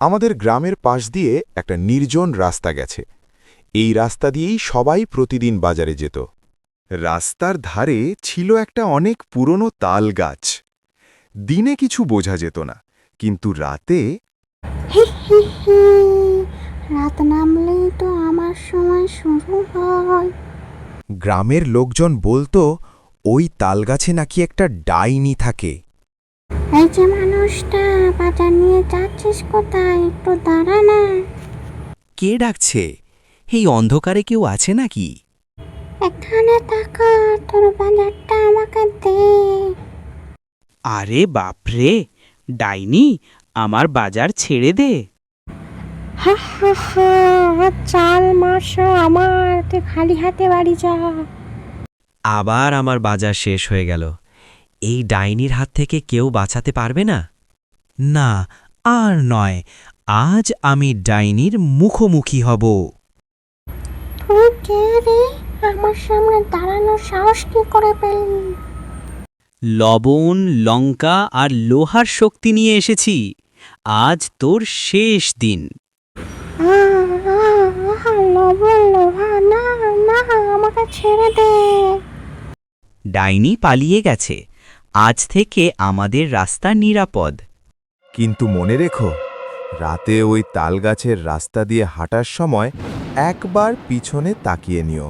আমাদের গ্রামের পাশ দিয়ে একটা নির্জন রাস্তা গেছে। এই রাস্তা দিয়েই সবাই প্রতিদিন বাজারে যেত। রাস্তার ধারে ছিল একটা অনেক পুরনো তাল গাছ। দিনে কিছু বোঝা যেত না, কিন্তু রাতে হি হি হি, রাত নামলেই তো আমার সময় শুরু হয়। গ্রামের লোকজন বলতো ওই তালগাছে নাকি একটা ডাইনি থাকে। এই যে মানুষটা, বাজার নিয়ে যাচ্ছিস কোথায়? একটু দাঁড়া না। কে ডাকছে? এই অন্ধকারে কেউ আছে নাকি? এখানে তাকা, তোর বাজারটা আমাকে দে। আরে বাপরে, ডাইনি, আমার বাজার ছেড়ে দে। হা হা হা, চাল মাস আমার, তুই খালি হাতে বাড়ি যা। আবার আমার বাজার শেষ হয়ে গেল। এই ডাইনির হাত থেকে কেউ বাঁচাতে পারবে না? না, আর নয়, আজ আমি ডাইনির মুখোমুখি হব। তুই কে রে? আমার সামনে দাঁড়ানোর সাহস কি করে পেলি? লবণ, লঙ্কা আর লোহার শক্তি নিয়ে এসেছি। আজ তোর শেষ দিন। লবণ লোহা, না না, আমাকে ছেড়ে দে। ডাইনি পালিয়ে গেছে। আজ থেকে আমাদের রাস্তা নিরাপদ। কিন্তু মনে রেখো, রাতে ওই তালগাছের রাস্তা দিয়ে হাঁটার সময় একবার পিছনে তাকিয়ে নিও।